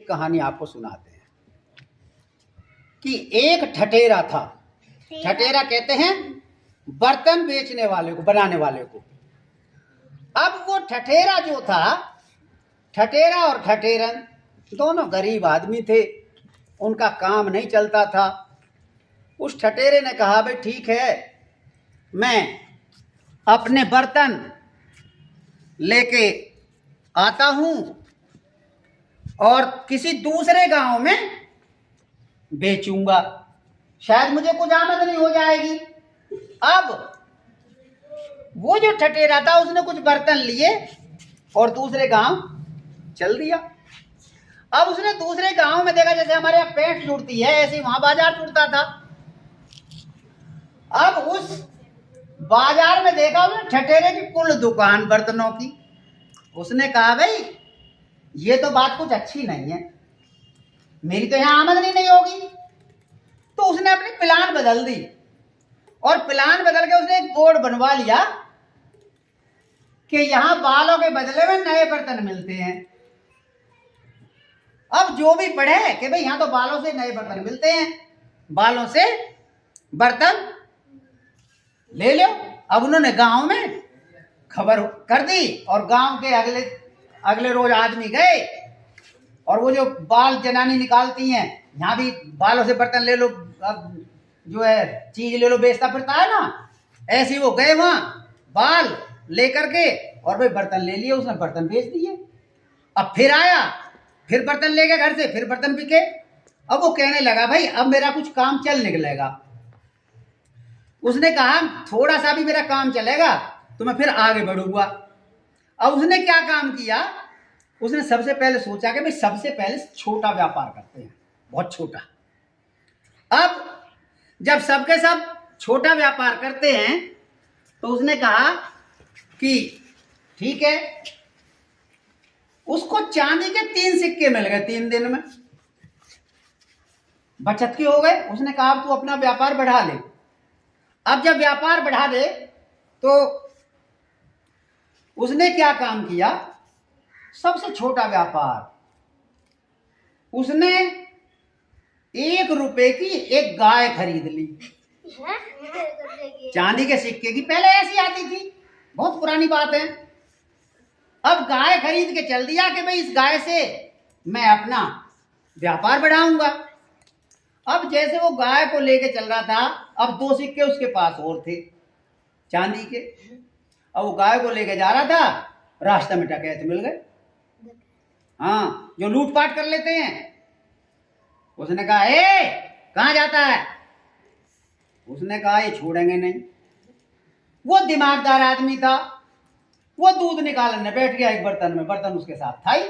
कहानी आपको सुनाते हैं कि एक ठठेरा था। ठठेरा कहते हैं बर्तन बेचने वाले को, बनाने वाले को। अब वो ठठेरा जो था, ठठेरा और ठठेरन दोनों गरीब आदमी थे, उनका काम नहीं चलता था। उस ठठेरे ने कहा भाई ठीक है, मैं अपने बर्तन लेके आता हूं और किसी दूसरे गांव में बेचूंगा, शायद मुझे कुछ आमदनी हो जाएगी। अब वो जो ठठेरा था उसने कुछ बर्तन लिए और दूसरे गांव चल दिया। अब उसने दूसरे गांव में देखा, जैसे हमारे यहाँ पेंट जुड़ती है ऐसे वहां बाजार जुड़ता था। अब उस बाजार में देखा उसने ठठेरे की कुल दुकान बर्तनों की। उसने कहा भाई ये तो बात कुछ अच्छी नहीं है, मेरी तो यहाँ आमदनी नहीं होगी। तो उसने अपनी प्लान बदल दी और प्लान बदल के उसने एक बोर्ड बनवा लिया कि यहाँ बालों के बदले में नए बर्तन मिलते हैं। अब जो भी पढ़े कि भाई यहाँ तो बालों से नए बर्तन मिलते हैं, बालों से बर्तन ले लो। अब उन्होंने गांव में खबर कर दी और गांव के अगले रोज आदमी गए और वो जो बाल जनानी निकालती हैं, यहाँ भी बालों से बर्तन ले लो, अब जो है चीज ले लो, बेचता फिरता है ना, ऐसे वो गए वहां बाल लेकर के और भाई बर्तन ले लिए, उसने बर्तन बेच दिए। अब फिर आया, फिर बर्तन ले गया घर से, फिर बर्तन बिके। अब वो कहने लगा भाई अब मेरा कुछ काम चल निकलेगा। उसने कहा थोड़ा सा भी मेरा काम चलेगा तो मैं फिर आगे बढ़ूंगा। अब उसने क्या काम किया, उसने सबसे पहले सोचा कि भाई सबसे पहले छोटा व्यापार करते हैं, बहुत छोटा। अब जब सबके सब छोटा व्यापार करते हैं तो उसने कहा कि ठीक है। उसको चांदी के 3 सिक्के मिल गए 3 दिन में, बचत के हो गए। उसने कहा अब तू अपना व्यापार बढ़ा ले। अब जब व्यापार बढ़ा दे तो उसने क्या काम किया, सबसे छोटा व्यापार, उसने 1 रुपए की एक गाय खरीद ली। चांदी के सिक्के की पहले ऐसी आती थी, बहुत पुरानी बात है। अब गाय खरीद के चल दिया कि भाई इस गाय से मैं अपना व्यापार बढ़ाऊंगा। अब जैसे वो गाय को लेके चल रहा था, अब 2 सिक्के उसके पास और थे चांदी के। अब वो गाय को लेके जा रहा था, रास्ते में डकैत मिल गए, हाँ, जो लूटपाट कर लेते हैं। उसने कहा ए कहां जाता है? उसने कहा ये छोड़ेंगे नहीं। वो दिमागदार आदमी था, वो दूध निकालने बैठ गया एक बर्तन में, बर्तन उसके साथ था ही।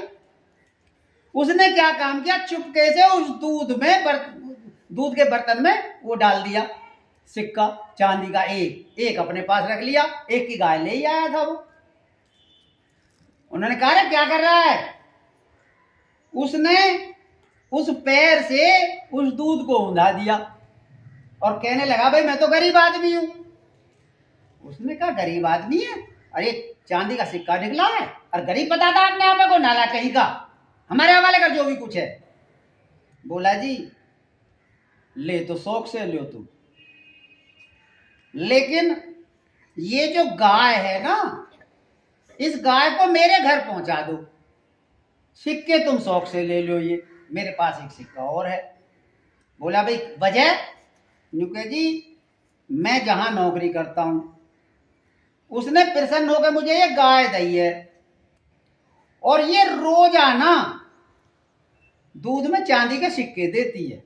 उसने क्या काम किया, चुपके से उस दूध के बर्तन में वो डाल दिया सिक्का चांदी का, एक अपने पास रख लिया, एक की गाय ले ही आया था वो। उन्होंने कहा क्या कर रहा है? उसने उस पैर से उस दूध को ऊंधा दिया और कहने लगा भाई मैं तो गरीब आदमी हूं। उसने कहा गरीब आदमी है, अरे चांदी का सिक्का निकला है और गरीब बताता अपने आप को, नाला कहीं का, हमारे हवाले कर जो भी कुछ है। बोला जी ले तो शौक से लो तुम, लेकिन ये जो गाय है ना, इस गाय को मेरे घर पहुंचा दो। सिक्के तुम शौक से ले लो, ये मेरे पास एक सिक्का और है। बोला भाई वजह? नुके जी मैं जहां नौकरी करता हूं उसने प्रसन्न होकर मुझे ये गाय दी है और ये रोजाना दूध में चांदी के सिक्के देती है।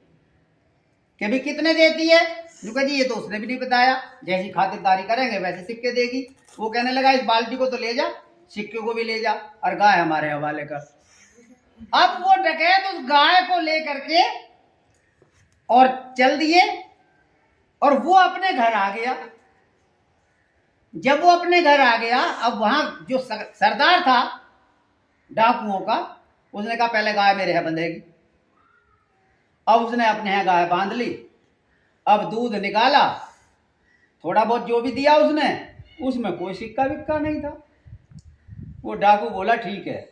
कि भी कितने देती है? नुका जी ये तो उसने भी नहीं बताया, जैसी खातिरदारी करेंगे वैसे सिक्के देगी। वो कहने लगा इस बाल्टी को तो ले जा, सिक्के को भी ले जा और गाय हमारे हवाले कर। अब वो डकैत उस गाय को लेकर के और चल दिए और वो अपने घर आ गया। जब वो अपने घर आ गया, अब वहां जो सरदार था डाकुओं का, उसने कहा पहले गाय मेरे यहाँ बंधेगी। अब उसने अपने यहाँ गाय बांध ली, अब दूध निकाला, थोड़ा बहुत जो भी दिया उसने, उसमें कोई सिक्का विक्का नहीं था। वो डाकू बोला ठीक है,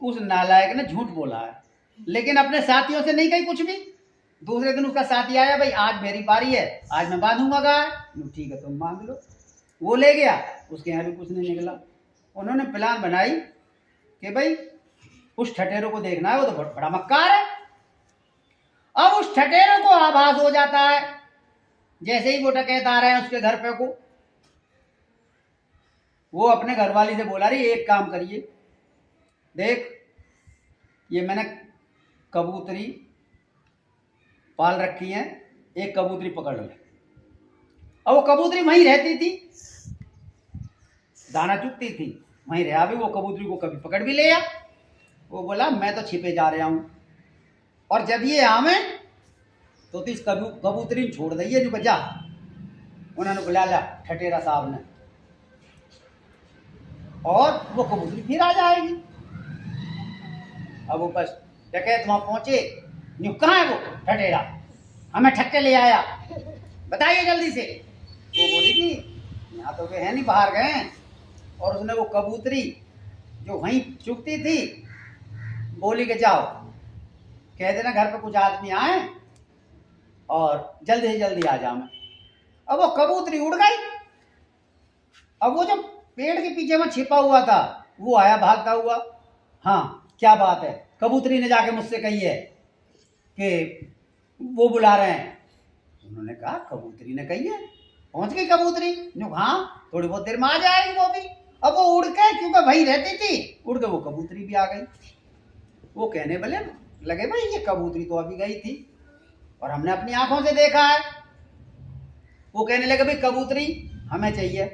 उस नालायक ने झूठ बोला है, लेकिन अपने साथियों से नहीं कही कुछ भी। दूसरे दिन उसका साथी आया, भाई आज मेरी बारी है, आज मैं बांधूंगा गाय। ठीक है तुम बांध लो। वो ले गया, उसके यहाँ भी कुछ नहीं निकला। उन्होंने प्लान बनाई कि भाई उस ठठेरों को देखना है, वो तो बहुत बड़ा मक्कार है। अब उस ठठेरों को आभास हो जाता है जैसे ही वो डकैत आ रहे हैं उसके घर पे को, वो अपने घरवाली से बोला रही एक काम करिए, देख ये मैंने कबूतरी पाल रखी है, एक कबूतरी पकड़ ले। और वो कबूतरी वहीं रहती थी, दाना चुगती थी, वहीं रहा भी। वो कबूतरी को कभी पकड़ भी लिया। वो बोला मैं तो छिपे जा रहा हूं, और जब ये आवे तो इस कबूतरी छोड़ दिए जो जा। उन्होंने बुला लिया ठठेरा साहब ने, और वो कबूतरी फिर आ जाएगी। अब वो बस डकैत वहां पहुंचे, न्यू कहाँ है वो ठठेरा, हमें ठक्के ले आया, बताइए जल्दी से। वो बोली कि यहाँ तो वे है नहीं, बाहर गए हैं। और उसने वो कबूतरी जो वहीं चुगती थी बोली कि जाओ कह देना घर पे कुछ आदमी आए और जल्दी से जल्दी आ जाओ। अब वो कबूतरी उड़ गई। अब वो जो पेड़ के पीछे में छिपा हुआ था वो आया भागता हुआ। हाँ क्या बात है, कबूतरी ने जाके मुझसे कही है कि वो बुला रहे हैं। उन्होंने कहा कबूतरी ने कही है, पहुंच गई कबूतरी। हाँ थोड़ी बहुत देर में आ जाएगी वो भी। अब वो उड़ के, क्योंकि वहीं रहती थी, उड़ के वो कबूतरी भी आ गई। वो कहने बोले लगे भाई ये कबूतरी तो अभी गई थी और हमने अपनी आंखों से देखा है। वो कहने लगे भाई कबूतरी हमें चाहिए।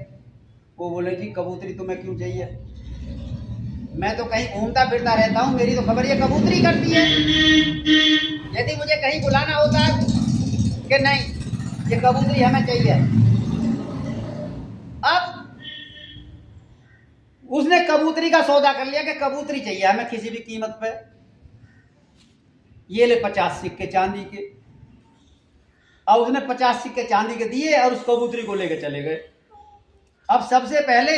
वो बोले जी कबूतरी तुम्हें क्यों चाहिए, मैं तो कहीं घूमता फिरता रहता हूँ, मेरी तो खबर ये कबूतरी करती है। यदि मुझे कहीं बुलाना होता है कि नहीं ये कबूतरी हमें चाहिए। अब उसने कबूतरी का सौदा कर लिया कि कबूतरी चाहिए हमें किसी भी कीमत पे। ये ले 50 सिक्के चांदी के। अब उसने 50 सिक्के चांदी के दिए और उस कबूतरी को लेकर चले गए। अब सबसे पहले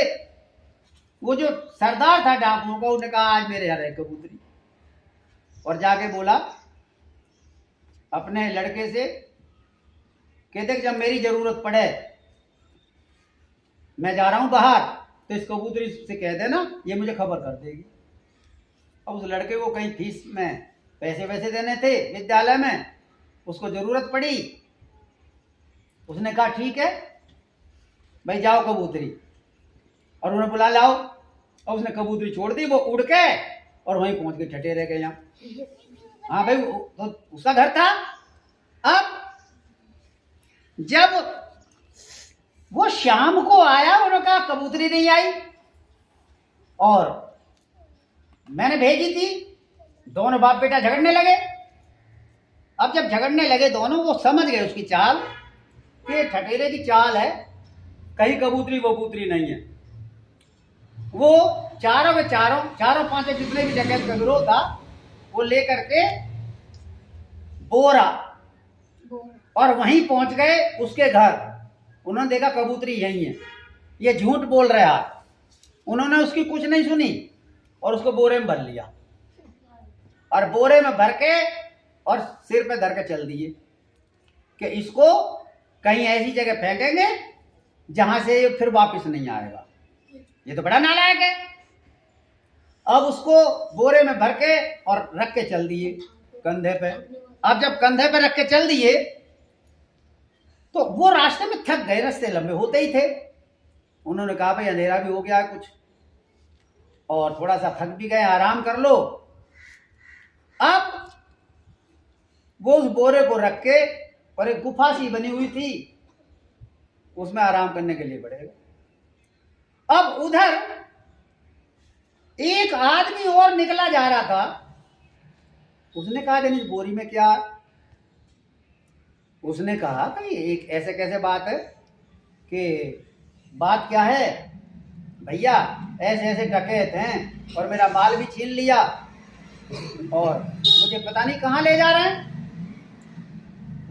वो जो सरदार था डाकुओं का, उसने कहा आज मेरे यहाँ रहे कबूतरी, और जाके बोला अपने लड़के से कि देख जब मेरी जरूरत पड़े मैं जा रहा हूं बाहर तो इस कबूतरी से कह देना ये मुझे खबर कर देगी। अब उस लड़के को कहीं फीस में पैसे वैसे देने थे विद्यालय में, उसको जरूरत पड़ी। उसने कहा ठीक है भाई जाओ कबूतरी, और उन्हें बुला लाओ। और उसने कबूतरी छोड़ दी, वो उड़ के और वहीं पहुंच गए ठठेरे के यहाँ। हाँ भाई तो उसका घर था। अब जब वो शाम को आया, उन्होंने कहा कबूतरी नहीं आई और मैंने भेजी थी। दोनों बाप बेटा झगड़ने लगे। अब जब झगड़ने लगे दोनों, वो समझ गए उसकी चाल कि ठठेरे की चाल है, कहीं कबूतरी वबूतरी नहीं है। वो चारों के चारों पांचों जितने भी डकैत का गिरोह था वो लेकर के बोरा और वहीं पहुंच गए उसके घर। उन्होंने देखा कबूतरी यही है, ये झूठ बोल रहा है। उन्होंने उसकी कुछ नहीं सुनी और उसको बोरे में भर लिया, और बोरे में भर के और सिर पे धर के चल दिए कि इसको कहीं ऐसी जगह फेंकेंगे जहां से ये फिर वापस नहीं आएगा, ये तो बड़ा नालायक है। अब उसको बोरे में भर के और रख के चल दिए कंधे पे। अब जब कंधे पे रख के चल दिए तो वो रास्ते में थक गए, रास्ते लंबे होते ही थे। उन्होंने कहा भाई अंधेरा भी हो गया है कुछ और थोड़ा सा थक भी गए, आराम कर लो। अब वो उस बोरे को रख के, और एक गुफा सी बनी हुई थी उसमें आराम करने के लिए पड़ेगा। अब उधर एक आदमी और निकला जा रहा था। उसने कहा कि इस बोरी में क्या? उसने कहा भाई एक ऐसे कैसे बात है कि बात क्या है भैया, ऐसे ऐसे डकैत हैं और मेरा माल भी छीन लिया और मुझे पता नहीं कहाँ ले जा रहे हैं।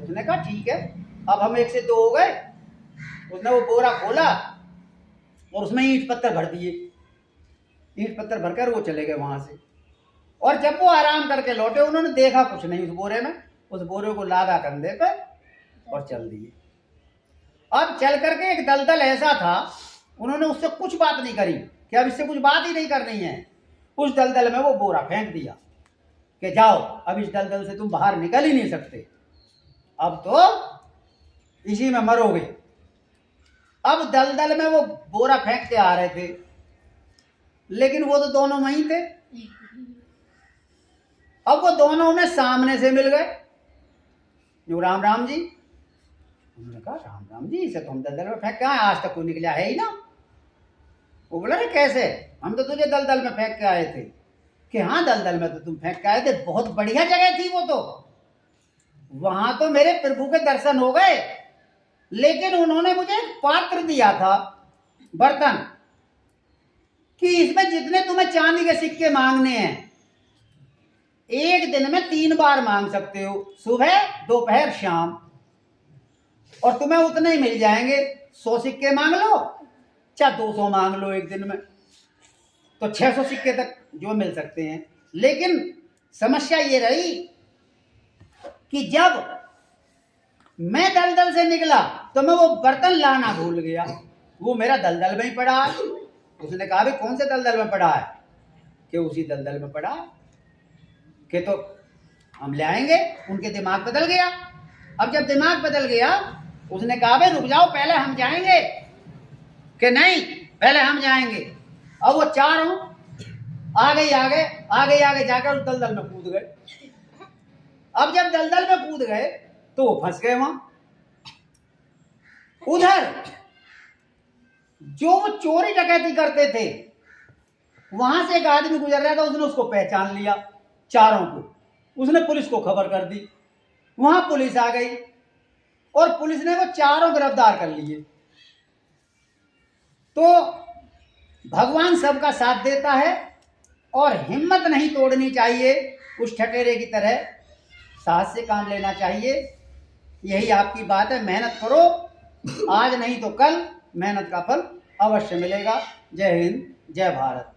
उसने कहा ठीक है, अब हम एक से दो हो गए। उसने वो बोरा खोला और उसमें ईंट पत्थर भर दिए। ईंट पत्थर भरकर वो चले गए वहां से। और जब वो आराम करके लौटे उन्होंने देखा कुछ नहीं उस बोरे में, उस बोरे को लादा कंधे पे और चल दिए। अब चल करके एक दलदल ऐसा था, उन्होंने उससे कुछ बात नहीं करी कि अब इससे कुछ बात ही नहीं करनी है। उस दलदल में वो बोरा फेंक दिया कि जाओ अब इस दलदल से तुम बाहर निकल ही नहीं सकते, अब तो इसी में मरोगे। अब दलदल में वो बोरा फेंकते आ रहे थे, लेकिन वो तो दोनों वहीं थे। अब वो दोनों में सामने से मिल गए, जो राम राम जी। उन्होंने कहा राम राम जी, इसे तो हम दलदल में फेंक के आए, आज तक कोई निकला है ही ना। वो बोला रे कैसे, हम तो तुझे दलदल में फेंक के आए थे। कि हाँ दलदल में तो तुम फेंक के आए थे, बहुत बढ़िया जगह थी वो तो, वहां तो मेरे प्रभु के दर्शन हो गए, लेकिन उन्होंने मुझे एक पात्र दिया था, बर्तन, कि इसमें जितने तुम्हें चांदी के सिक्के मांगने हैं एक दिन में 3 बार मांग सकते हो, सुबह दोपहर शाम, और तुम्हें उतने ही मिल जाएंगे। 100 सिक्के मांग लो चाहे 200 मांग लो एक दिन में, तो 600 सिक्के तक जो मिल सकते हैं। लेकिन समस्या ये रही कि जब मैं दलदल से निकला तो मैं वो बर्तन लाना भूल गया, वो मेरा दलदल में ही पड़ा है। उसने कहा भाई कौन से दलदल में पड़ा है, कि उसी दलदल में पड़ा है, कि तो हम ले आएंगे। उनके दिमाग बदल गया। अब जब दिमाग बदल गया उसने कहा भाई रुक जाओ, पहले हम जाएंगे, कि नहीं पहले हम जाएंगे। अब वो चारों आगे जाकर उस दलदल में कूद गए। अब जब दलदल में कूद गए तो वो फंस गए वहां। उधर जो वो चोरी डकैती करते थे वहां से एक आदमी गुजर रहा था, उसने उसको पहचान लिया, चारों को। उसने पुलिस को खबर कर दी, वहां पुलिस आ गई और पुलिस ने वो चारों गिरफ्तार कर लिए। तो भगवान सबका साथ देता है और हिम्मत नहीं तोड़नी चाहिए, उस ठटेरे की तरह साहस से काम लेना चाहिए। यही आपकी बात है, मेहनत करो, आज नहीं तो कल मेहनत का फल अवश्य मिलेगा। जय हिंद, जय भारत।